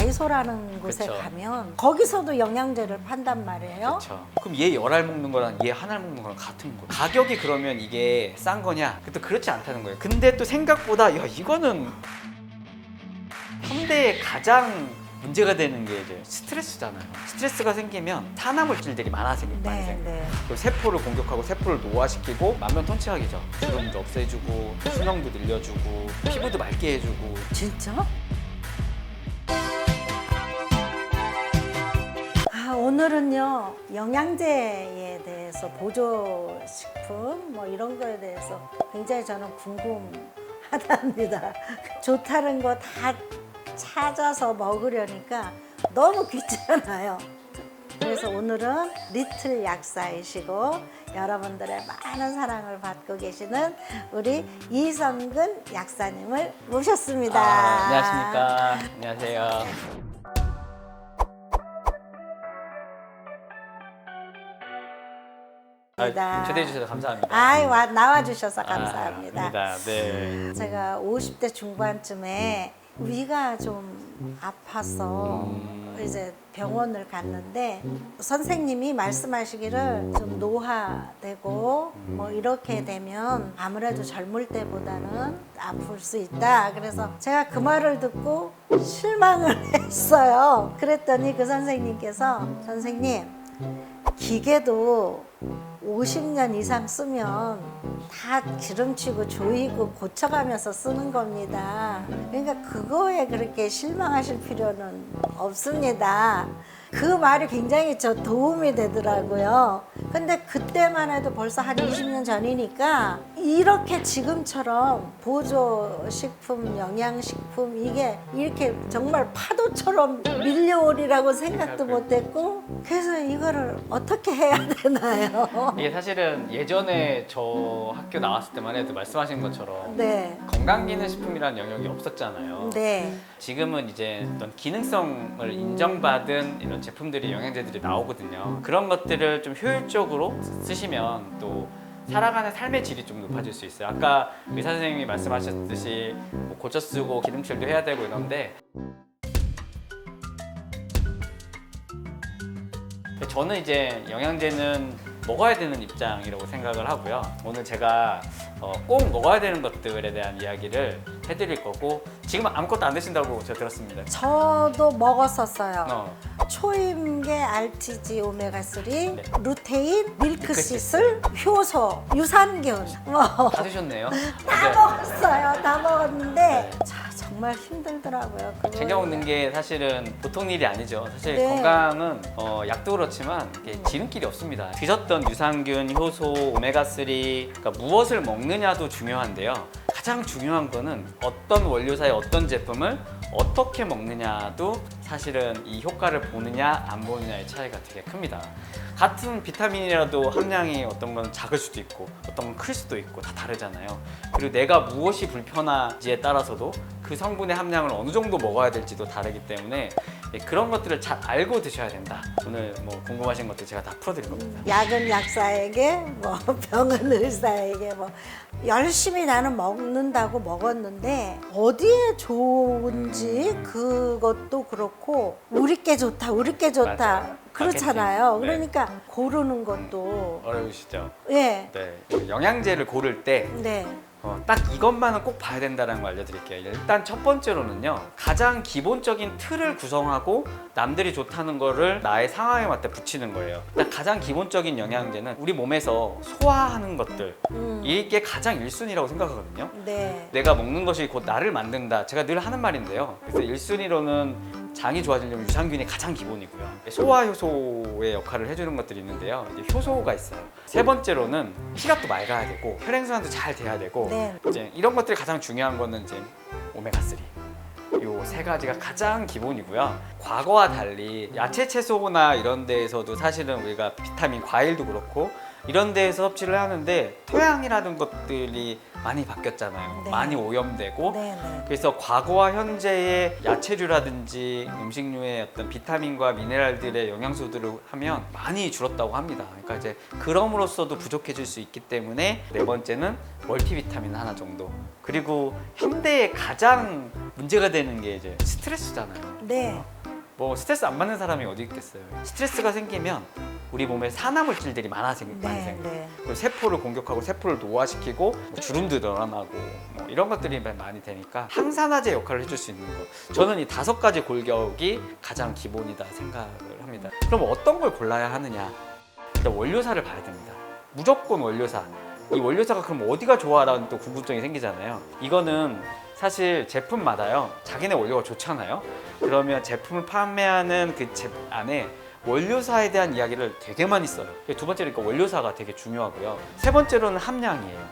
다이소라는 곳에 그쵸. 가면 거기서도 영양제를 판단 말이에요. 그렇죠. 그럼 얘 10알 먹는 거랑 얘 한 알 먹는 거랑 같은 거예요. 가격이 그러면 이게 싼 거냐? 또 그렇지 않다는 거예요. 근데 또 생각보다 야 이거는 현대에 가장 문제가 되는 게 이제 스트레스잖아요. 스트레스가 생기면 산화물질들이 많이 네, 생겨요. 네. 그리고 세포를 공격하고 세포를 노화시키고 만면통치약이죠. 주름도 없애주고 수명도 늘려주고 피부도 맑게 해주고. 진짜? 오늘은요 영양제에 대해서 보조식품 뭐 이런 거에 대해서 굉장히 저는 궁금하답니다. 좋다는 거 다 찾아서 먹으려니까 너무 귀찮아요. 그래서 오늘은 리틀 약사이시고 여러분들의 많은 사랑을 받고 계시는 우리 이성근 약사님을 모셨습니다. 안녕하십니까. 안녕하세요. 초대해 주셔서 감사합니다. 나와주셔서 감사합니다. 아닙니다. 네. 제가 50대 중반쯤에 위가 좀 아파서 이제 병원을 갔는데 선생님이 말씀하시기를 좀 노화되고 뭐 이렇게 되면 아무래도 젊을 때보다는 아플 수 있다. 그래서 제가 그 말을 듣고 실망을 했어요. 그랬더니 그 선생님께서 선생님 기계도 50년 이상 쓰면 다 기름치고 조이고 고쳐가면서 쓰는 겁니다. 그러니까 그거에 그렇게 실망하실 필요는 없습니다. 그 말이 굉장히 저 도움이 되더라고요. 근데 그때만 해도 벌써 한 20년 전이니까 이렇게 지금처럼 보조식품, 영양식품 이게 이렇게 정말 파도처럼 밀려오리라고 생각도 못했고 그래서 이거를 어떻게 해야 되나요? 이게 사실은 예전에 저 학교 나왔을 때만 해도 말씀하신 것처럼 네. 건강기능식품이라는 영역이 없었잖아요. 네. 지금은 이제 어떤 기능성을 인정받은 이런 제품들이 영양제들이 나오거든요. 그런 것들을 좀 효율적으로 쓰시면 또 살아가는 삶의 질이 좀 높아질 수 있어요. 아까 의사 선생님이 말씀하셨듯이 뭐 고쳐 쓰고 기름칠도 해야 되고 이런데 저는 이제 영양제는 먹어야 되는 입장이라고 생각을 하고요. 오늘 제가 꼭 먹어야 되는 것들에 대한 이야기를 해드릴 거고 지금 아무것도 안 드신다고 제가 들었습니다. 저도 먹었었어요. 어, 초임계 RTG 오메가3, 네. 루테인, 밀크시슬, 효소, 유산균 뭐 다 드셨네요. 다 네. 먹었어요. 다 먹었는데 네. 자, 정말 힘들더라고요. 그거. 챙겨 먹는 게 사실은 보통 일이 아니죠. 사실 네. 건강은 약도 그렇지만 이게 지름길이 없습니다. 드셨던 유산균, 효소, 오메가3 그러니까 무엇을 먹느냐도 중요한데요. 가장 중요한 거는 어떤 원료사의 어떤 제품을 어떻게 먹느냐도 사실은 이 효과를 보느냐 안 보느냐의 차이가 되게 큽니다. 같은 비타민이라도 함량이 어떤 건 작을 수도 있고 어떤 건 클 수도 있고 다 다르잖아요. 그리고 내가 무엇이 불편한지에 따라서도 그 성분의 함량을 어느 정도 먹어야 될지도 다르기 때문에 그런 것들을 잘 알고 드셔야 된다. 오늘 뭐 궁금하신 것들 제가 다 풀어드릴 겁니다. 약은 약사에게 뭐 병은 의사에게 뭐 열심히 나는 먹는다고 먹었는데 어디에 좋은지 그것도 그렇고 우리께 좋다 우리께 좋다 맞아요. 그렇잖아요. 마케팅. 네. 그러니까 고르는 것도 어려우시죠? 예. 네. 영양제를 고를 때 네. 딱 이것만은 꼭 봐야 된다는 걸 알려드릴게요. 일단 첫 번째로는요, 가장 기본적인 틀을 구성하고 남들이 좋다는 거를 나의 상황에 맞게 붙이는 거예요. 일단 가장 기본적인 영양제는 우리 몸에서 소화하는 것들, 이게 가장 1순위라고 생각하거든요. 네. 내가 먹는 것이 곧 나를 만든다. 제가 늘 하는 말인데요. 그래서 1순위로는 장이 좋아지려면 유산균이 가장 기본이고요. 소화 효소의 역할을 해주는 것들이 있는데요. 이제 효소가 있어요. 세 번째로는 피가 또 맑아야 되고 혈행순환도 잘 돼야 되고 네. 이제 이런 것들이 가장 중요한 거는 이제 오메가3. 요 세 가지가 가장 기본이고요. 과거와 달리 야채 채소나 이런 데에서도 사실은 우리가 비타민 과일도 그렇고 이런 데에서 섭취를 하는데 토양이라는 것들이 많이 바뀌었잖아요. 네. 많이 오염되고 네. 네. 그래서 과거와 현재의 야채류라든지 음식류의 어떤 비타민과 미네랄들의 영양소들을 하면 많이 줄었다고 합니다. 그러니까 이제 그럼으로써도 부족해질 수 있기 때문에 네 번째는 멀티비타민 하나 정도. 그리고 현대에 가장 문제가 되는 게 이제 스트레스잖아요. 네. 뭐 스트레스 안 받는 사람이 어디 있겠어요. 스트레스가 생기면 우리 몸에 산화 물질들이 많이 네, 생겨요. 네. 그리고 세포를 공격하고 세포를 노화시키고 뭐 주름도 늘어나고 뭐 이런 것들이 많이 되니까 항산화제 역할을 해줄 수 있는 거. 저는 이 5가지 골격이 가장 기본이다 생각을 합니다. 그럼 어떤 걸 골라야 하느냐? 일단 원료사를 봐야 됩니다. 무조건 원료사. 이 원료사가 그럼 어디가 좋아라는 또 궁금증이 생기잖아요. 이거는 사실 제품마다요. 자기네 원료가 좋잖아요. 그러면 제품을 판매하는 그 제 안에 원료사에 대한 이야기를 되게 많이 써요. 2번째로 그러니까 원료사가 되게 중요하고요. 3번째로는 함량이에요.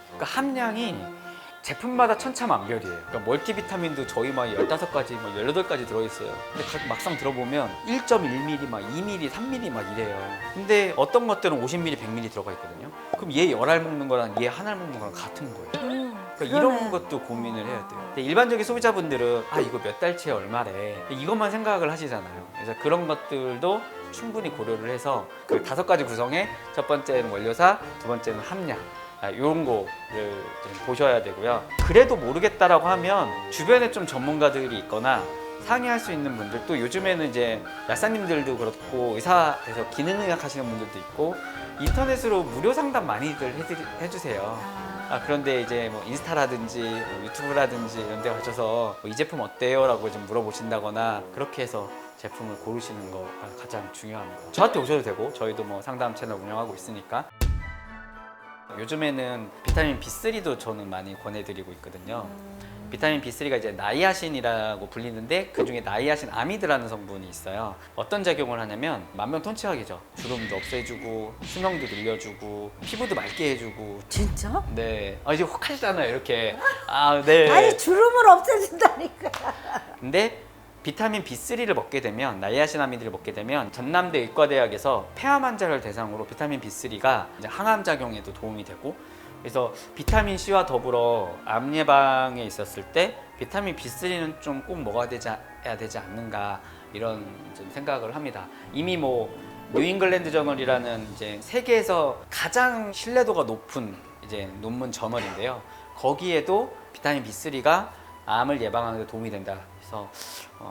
그러니까 함량이 제품마다 천차만별이에요. 그러니까 멀티비타민도 저희 막 15가지, 막 18가지 들어있어요. 근데 막상 들어보면 1.1ml, 막 2ml, 3ml 막 이래요. 근데 어떤 것들은 50ml, 100ml 들어가 있거든요. 그럼 얘 10알 먹는 거랑 얘 1알 먹는 거랑 같은 거예요. 그러니까 이런 그러네. 것도 고민을 해야 돼요. 근데 일반적인 소비자분들은 아 이거 몇 달치에 얼마래 이것만 생각을 하시잖아요. 그래서 그런 것들도 충분히 고려를 해서 그 5가지 구성에 첫 번째는 원료사, 두 번째는 함량 이런 거를 좀 보셔야 되고요. 그래도 모르겠다라고 하면 주변에 좀 전문가들이 있거나 상의할 수 있는 분들 또 요즘에는 이제 약사님들도 그렇고 의사 돼서 기능의학 하시는 분들도 있고 인터넷으로 무료 상담 많이들 해주세요. 그런데 이제 뭐 인스타라든지 뭐 유튜브라든지 이런 데 가셔서 뭐이 제품 어때요? 라고 좀 물어보신다거나 그렇게 해서 제품을 고르시는 거가 가장 중요합니다. 저한테 오셔도 되고 저희도 뭐 상담 채널 운영하고 있으니까. 요즘에는 비타민 B3도 저는 많이 권해드리고 있거든요. 비타민 B3가 이제 나이아신이라고 불리는데 그 중에 나이아신 아미드라는 성분이 있어요. 어떤 작용을 하냐면 만병통치약이죠. 주름도 없애주고 수명도 늘려주고 피부도 맑게 해주고. 진짜? 네. 이제 혹 하시잖아요. 이렇게. 네. 아니 주름을 없애준다니까. 근데 비타민 B3를 먹게 되면 나이아신아미드를 먹게 되면 전남대 의과대학에서 폐암 환자를 대상으로 비타민 B3가 이제 항암 작용에도 도움이 되고 그래서 비타민 C와 더불어 암 예방에 있었을 때 비타민 B3는 좀 꼭 먹어야 되지 않는가 이런 좀 생각을 합니다. 이미 뭐 뉴잉글랜드 저널이라는 이제 세계에서 가장 신뢰도가 높은 이제 논문 저널인데요. 거기에도 비타민 B3가 암을 예방하는 데 도움이 된다. 그래서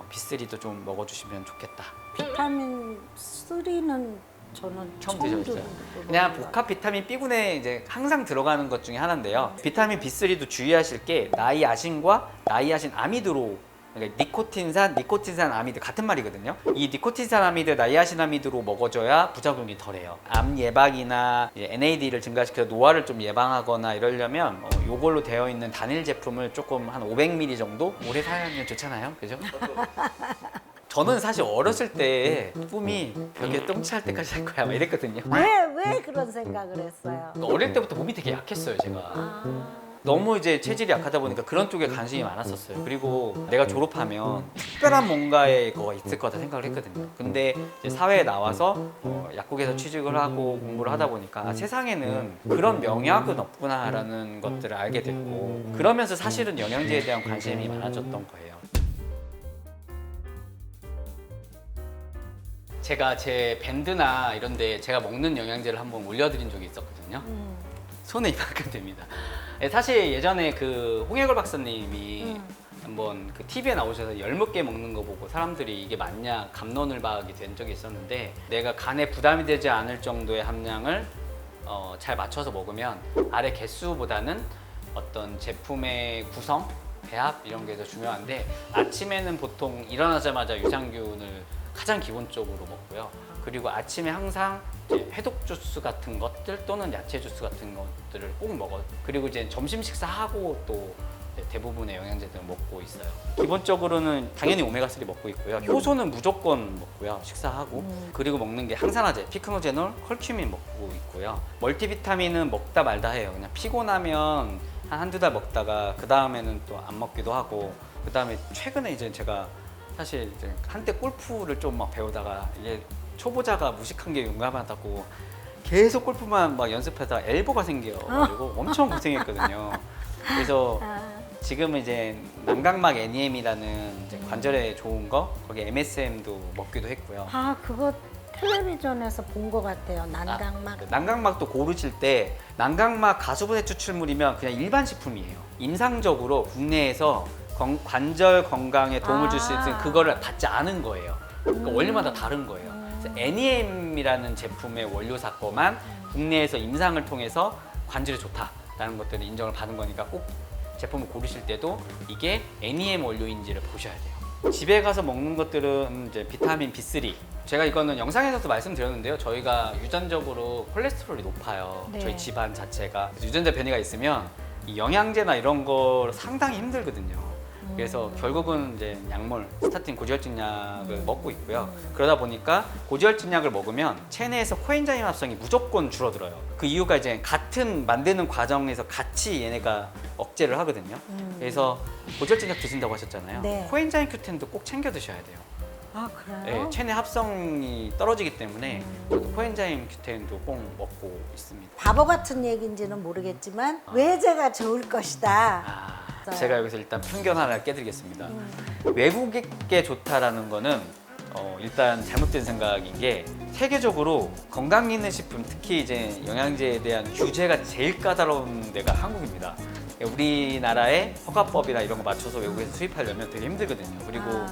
B3도 좀 먹어주시면 좋겠다. 비타민 3는 저는 처음 처음 드셔보셨어요? 듣는 그냥 거예요. 복합 비타민 B군에 이제 항상 들어가는 것 중에 하나인데요. 비타민 B3도 주의하실 게 나이아신과 나이아신 아미드로 그러니까 니코틴산 아미드 같은 말이거든요. 이 니코틴산 아미드, 나이아신 아미드로 먹어줘야 부작용이 덜해요. 암 예방이나 NAD를 증가시켜서 노화를 좀 예방하거나 이러려면 요걸로 되어 있는 단일 제품을 조금 한 500ml 정도 오래 사용하면 좋잖아요. 그죠? 저는 사실 어렸을 때 꿈이 벽에 똥칠할 때까지 할 거야 막 이랬거든요. 왜 그런 생각을 했어요? 어릴 때부터 몸이 되게 약했어요, 제가. 너무 이제 체질이 약하다 보니까 그런 쪽에 관심이 많았었어요. 그리고 내가 졸업하면 특별한 뭔가에 거가 있을 거다 생각을 했거든요. 근데 이제 사회에 나와서 약국에서 취직을 하고 공부를 하다 보니까 세상에는 그런 명약은 없구나라는 것들을 알게 됐고 그러면서 사실은 영양제에 대한 관심이 많아졌던 거예요. 제가 제 밴드나 이런 데 제가 먹는 영양제를 한번 올려드린 적이 있었거든요. 손에 이만큼 됩니다. 사실 예전에 그 홍해걸 박사님이 한번 그 TV에 나오셔서 10개 먹는 거 보고 사람들이 이게 맞냐 갑론을박이 된 적이 있었는데 내가 간에 부담이 되지 않을 정도의 함량을 잘 맞춰서 먹으면 알의 개수보다는 어떤 제품의 구성, 배합 이런 게 더 중요한데 아침에는 보통 일어나자마자 유산균을 가장 기본적으로 먹고요. 그리고 아침에 항상 이제 해독 주스 같은 것들 또는 야채 주스 같은 것들을 꼭 먹어요. 그리고 이제 점심 식사하고 또 대부분의 영양제들을 먹고 있어요. 기본적으로는 당연히 오메가3 먹고 있고요. 효소는 무조건 먹고요. 식사하고. 그리고 먹는 게 항산화제, 피크노제놀, 컬큐민 먹고 있고요. 멀티비타민은 먹다 말다 해요. 그냥 피곤하면 한두 달 먹다가 그 다음에는 또 안 먹기도 하고 그 다음에 최근에 이제 제가 사실 이제 한때 골프를 좀 막 배우다가 이게 초보자가 무식한 게 용감하다고 계속 골프만 막 연습하다가 엘보가 생겨가지고 엄청 고생했거든요. 그래서 지금은 이제 난각막 NEM이라는 이제 관절에 좋은 거 거기 MSM도 먹기도 했고요. 그거 텔레비전에서 본 것 같아요. 난각막. 난각막도 고르실 때 난각막 가수분해 추출물이면 그냥 일반 식품이에요. 임상적으로 국내에서 관절 건강에 도움을 줄 수 있는 아. 그거를 받지 않은 거예요. 그러니까 원료마다 다른 거예요. 그래서 NEM이라는 제품의 원료사 거만 국내에서 임상을 통해서 관절에 좋다라는 것들을 인정을 받은 거니까 꼭 제품을 고르실 때도 이게 NEM 원료인지를 보셔야 돼요. 집에 가서 먹는 것들은 이제 비타민 B3. 제가 이거는 영상에서도 말씀드렸는데요. 저희가 유전적으로 콜레스테롤이 높아요. 네. 저희 집안 자체가. 그래서 유전자 변이가 있으면 이 영양제나 이런 거 상당히 힘들거든요. 그래서 결국은 이제 약물, 스타틴 고지혈증 약을 먹고 있고요. 그러다 보니까 고지혈증 약을 먹으면 체내에서 코엔자임 합성이 무조건 줄어들어요. 그 이유가 이제 같은 만드는 과정에서 같이 얘네가 억제를 하거든요. 그래서 고지혈증 약 드신다고 하셨잖아요. 네. 코엔자임 Q10도 꼭 챙겨 드셔야 돼요. 아 그래요? 네, 체내 합성이 떨어지기 때문에 저도 코엔자임 Q10도 꼭 먹고 있습니다. 바보 같은 얘기인지는 모르겠지만 외제가 좋을 것이다. 제가 여기서 일단 편견 하나 깨드리겠습니다. 외국에 좋다라는 거는 일단 잘못된 생각인 게 세계적으로 건강 있는 식품, 특히 이제 영양제에 대한 규제가 제일 까다로운 데가 한국입니다. 우리나라의 허가법이나 이런 거 맞춰서 외국에서 수입하려면 되게 힘들거든요. 그리고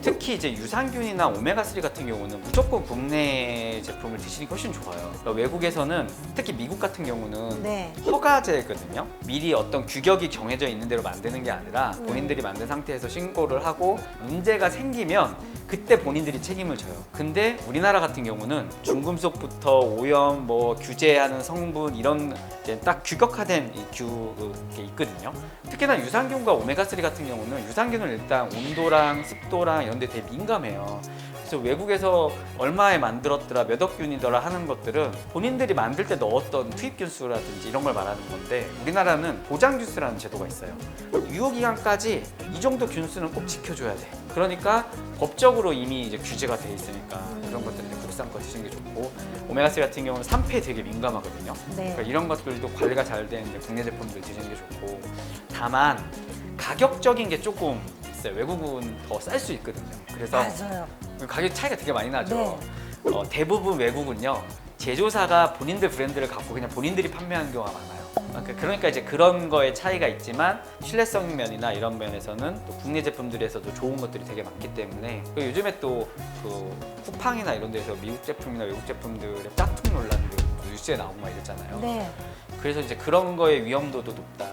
특히 이제 유산균이나 오메가3 같은 경우는 무조건 국내 제품을 드시는 게 훨씬 좋아요. 그러니까 외국에서는 특히 미국 같은 경우는 네. 허가제거든요. 미리 어떤 규격이 정해져 있는 대로 만드는 게 아니라 본인들이 만든 상태에서 신고를 하고 문제가 생기면 그때 본인들이 책임을 져요. 근데 우리나라 같은 경우는 중금속부터 오염, 뭐 규제하는 성분 이런 이제 딱 규격화된 게 있거든요. 특히나 유산균과 오메가3 같은 경우는 유산균은 일단 온도랑 습도랑 이런 데 되게 민감해요. 그래서 외국에서 얼마에 만들었더라, 몇 억균이더라 하는 것들은 본인들이 만들 때 넣었던 투입균 수라든지 이런 걸 말하는 건데 우리나라는 보장균 수라는 제도가 있어요. 유효기간까지 이 정도 균수는 꼭 지켜줘야 돼. 그러니까 법적으로 이미 이제 규제가 돼 있으니까 그런 것들은 이제 국산 거 드시는 게 좋고 오메가3 같은 경우는 산패에 되게 민감하거든요. 네. 그러니까 이런 것들도 관리가 잘 된 국내 제품들 드시는 게 좋고 다만 가격적인 게 조금 있어요. 외국은 더 쌀 수 있거든요. 그래서 맞아요. 가격 차이가 되게 많이 나죠. 네. 대부분 외국은요 제조사가 본인들 브랜드를 갖고 그냥 본인들이 판매하는 경우가 많아요. 그러니까 이제 그런 거에 차이가 있지만 신뢰성 면이나 이런 면에서는 또 국내 제품들에서도 좋은 것들이 되게 많기 때문에 그리고 요즘에 또 그 쿠팡이나 이런 데서 미국 제품이나 외국 제품들의 짝퉁 논란도 뉴스에 나오고 막 이랬잖아요. 네. 그래서 이제 그런 거의 위험도도 높다.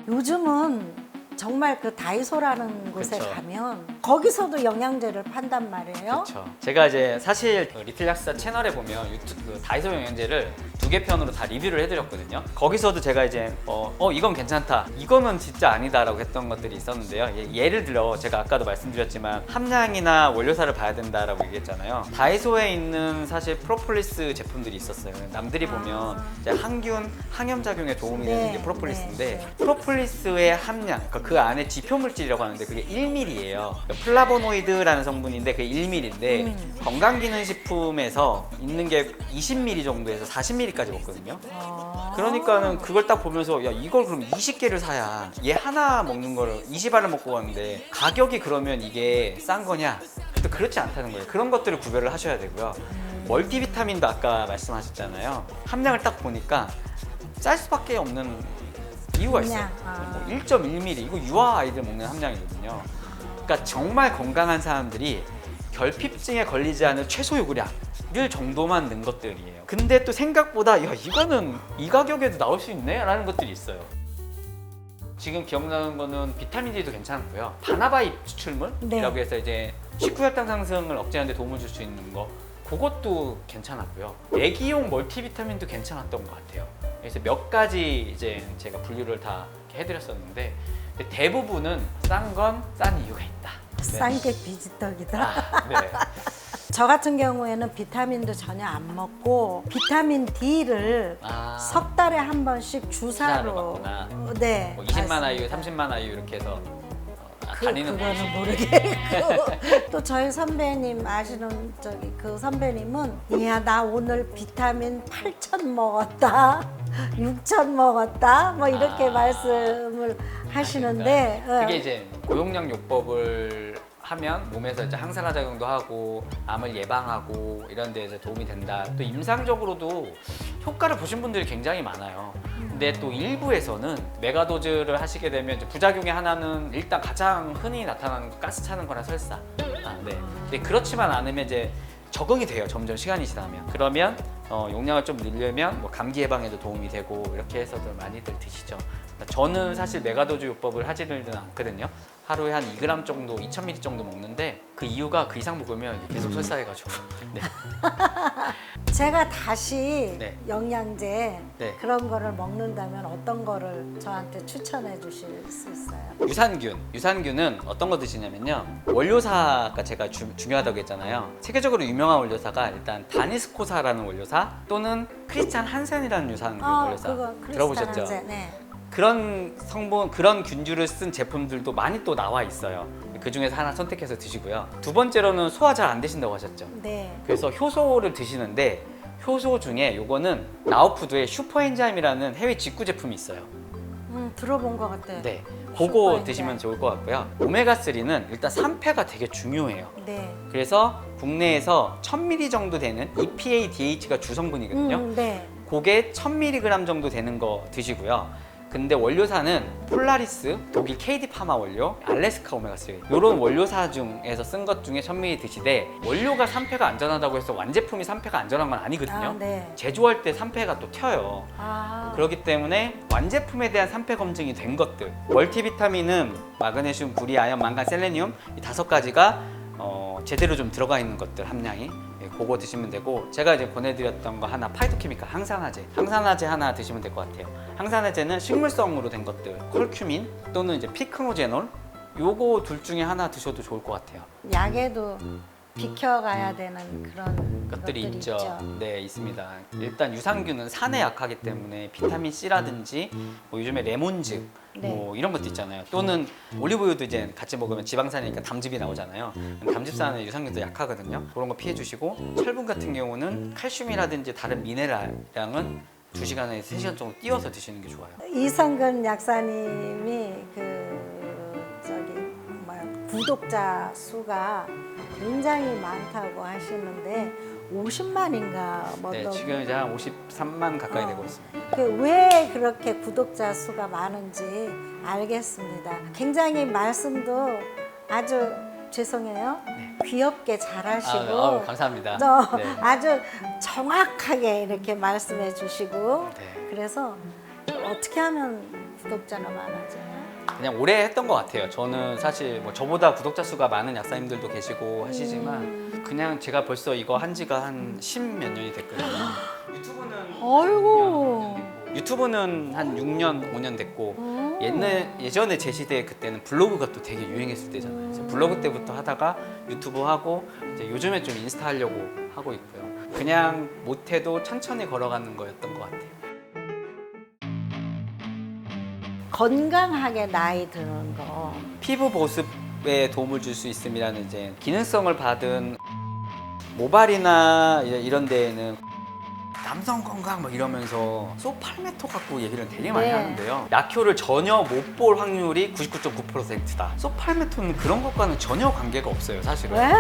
요즘은 정말 그 다이소라는 곳에 그쵸. 가면 거기서도 영양제를 판단 말이에요. 그렇죠. 제가 이제 사실 리틀 약사 채널에 보면 유튜브 다이소 영양제를 2개 편으로 다 리뷰를 해드렸거든요. 거기서도 제가 이제 이건 괜찮다, 이거는 진짜 아니다라고 했던 것들이 있었는데요. 예를 들어 제가 아까도 말씀드렸지만 함량이나 원료사를 봐야 된다라고 얘기했잖아요. 다이소에 있는 사실 프로폴리스 제품들이 있었어요. 남들이 보면 이제 항균, 항염작용에 도움이 되는 네, 게 프로폴리스인데 네. 프로폴리스의 함량, 그러니까 그 안에 지표 물질이라고 하는데 그게 1ml예요. 플라보노이드라는 성분인데 그게 1ml인데 건강기능식품에서 있는 게 20ml 정도에서 40ml까지 먹거든요. 그러니까는 그걸 딱 보면서 야 이걸 그럼 20개를 사야 얘 하나 먹는 거를 20알을 먹고 갔는데 가격이 그러면 이게 싼 거냐? 또 그렇지 않다는 거예요. 그런 것들을 구별을 하셔야 되고요. 멀티비타민도 아까 말씀하셨잖아요. 함량을 딱 보니까 쌀 수밖에 없는 이유가 있어요. 함량. 1.1ml 이거 유아 아이들 먹는 함량이거든요. 그러니까 정말 건강한 사람들이 결핍증에 걸리지 않은 최소 요구량을 정도만 넣은 것들이에요. 근데 또 생각보다 야 이거는 이 가격에도 나올 수 있네? 라는 것들이 있어요. 지금 기억나는 거는 비타민 D도 괜찮고요. 바나바잎 추출물이라고 네. 해서 이제 식후혈당 상승을 억제하는 데 도움을 줄 수 있는 거 그것도 괜찮았고요. 애기용 멀티비타민도 괜찮았던 것 같아요. 그래서 몇 가지 이제 제가 분류를 다 해드렸었는데 대부분은 싼 건 싼 이유가 있다. 싼 게 비지떡이다. 네. 저 같은 경우에는 비타민도 전혀 안 먹고 비타민 D를 석 달에 한 번씩 주사로 맞구나. 네. 뭐 20만 아이유, 맞습니다. 30만 아이유 이렇게 해서 다니는 그거는 모르겠고 또 저희 선배님 아시는 저기 그 선배님은 이야 나 오늘 비타민 8천 먹었다 6천 먹었다 뭐 이렇게 말씀을 하시는데 그게 이제 고용량 요법을 하면 몸에서 이제 항산화 작용도 하고 암을 예방하고 이런 데에서 도움이 된다. 또 임상적으로도 효과를 보신 분들이 굉장히 많아요. 근데 또 일부에서는 메가도즈를 하시게 되면 이제 부작용의 하나는 일단 가장 흔히 나타나는 가스 차는 거랑 설사. 네. 근데 그렇지만 않으면 이제 적응이 돼요. 점점 시간이 지나면. 그러면 용량을 좀 늘려면 뭐 감기 예방에도 도움이 되고 이렇게 해서도 많이들 드시죠. 저는 사실 메가도즈 요법을 하지는 않거든요. 하루에 한 2g 정도, 2000ml 정도 먹는데 그 이유가 그 이상 먹으면 계속 설사해가지고. 네. 제가 다시 네. 영양제 네. 그런 거를 먹는다면 어떤 거를 저한테 추천해 주실 수 있어요? 유산균은 어떤 거 드시냐면요. 원료사가 제가 중요하다고 했잖아요. 세계적으로 유명한 원료사가 일단 다니스코사라는 원료사 또는 크리스찬 한센이라는 유산균 원료사 그거 크리스탈 들어보셨죠? 한센, 네. 그런 성분, 그런 균주를 쓴 제품들도 많이 또 나와 있어요. 그 중에서 하나 선택해서 드시고요. 두 번째로는 소화 잘 안 되신다고 하셨죠? 네. 그래서 효소를 드시는데 효소 중에 요거는 나우푸드의 슈퍼엔자임이라는 해외 직구 제품이 있어요. 들어본 것 같아요. 네, 그거 슈퍼엔자임. 드시면 좋을 것 같고요. 오메가3는 일단 산패가 되게 중요해요. 네. 그래서 국내에서 1000ml 정도 되는 EPA DH가 주성분이거든요. 네. 그게 1000mg 정도 되는 거 드시고요. 근데 원료사는 폴라리스, 독일 KD 파마 원료, 알래스카 오메가3 이런 원료사 중에서 쓴 것 중에 1000ml 드시되 원료가 산패가 안전하다고 해서 완제품이 산패가 안전한 건 아니거든요. 네. 제조할 때 산패가 또 튀어요. 그렇기 때문에 완제품에 대한 산패 검증이 된 것들 멀티비타민은 마그네슘, 구리, 아연, 망간, 셀레늄 이 5가지가 제대로 좀 들어가 있는 것들 함량이 그거 드시면 되고 제가 이제 보내드렸던 거 하나 파이토케미칼 항산화제 하나 드시면 될 것 같아요. 항산화제는 식물성으로 된 것들 컬큐민 또는 이제 피크노제놀 요거 둘 중에 하나 드셔도 좋을 것 같아요. 약에도 비켜가야 되는 그런 것들이 있죠. 네, 있습니다. 일단 유산균은 산에 약하기 때문에 비타민 C라든지 뭐 요즘에 레몬즙 뭐 이런 것도 있잖아요. 또는 올리브유도 이제 같이 먹으면 지방산이니까 담즙이 나오잖아요. 담즙산은 유산균도 약하거든요. 그런 거 피해 주시고 철분 같은 경우는 칼슘이라든지 다른 미네랄량은 2시간에서 3시간 정도 띄워서 드시는 게 좋아요. 이성근 약사님이 구독자 수가 굉장히 많다고 하시는데 50만인가 뭐 네, 지금 이제 한 53만 가까이 되고 있습니다. 왜 그렇게 구독자 수가 많은지 알겠습니다. 굉장히 말씀도 아주 죄송해요. 귀엽게 잘하시고 감사합니다. 네. 아주 정확하게 이렇게 말씀해 주시고 네. 그래서 어떻게 하면 구독자가 많아져요? 그냥 오래 했던 것 같아요. 저는 사실 뭐 저보다 구독자 수가 많은 약사님들도 계시고 하시지만 그냥 제가 벌써 이거 한 지가 한 10몇 년이 됐거든요. 유튜브는 아이고. 유튜브는 한 6년, 5년 됐고 예전에 제 시대에 그때는 블로그가 또 되게 유행했을 때잖아요. 그래서 블로그 때부터 하다가 유튜브 하고 이제 요즘에 좀 인스타 하려고 하고 있고요. 그냥 못해도 천천히 걸어가는 거였던 것 같아요. 건강하게 나이 드는 거. 피부 보습에 도움을 줄 수 있음이라는 이제 기능성을 받은 모발이나 이런 데에는 남성 건강 막 이러면서 소팔메토 갖고 얘기를 되게 많이 하는데요. 약효를 전혀 못 볼 확률이 99.9%다. 소팔메토는 그런 것과는 전혀 관계가 없어요, 사실은. 왜?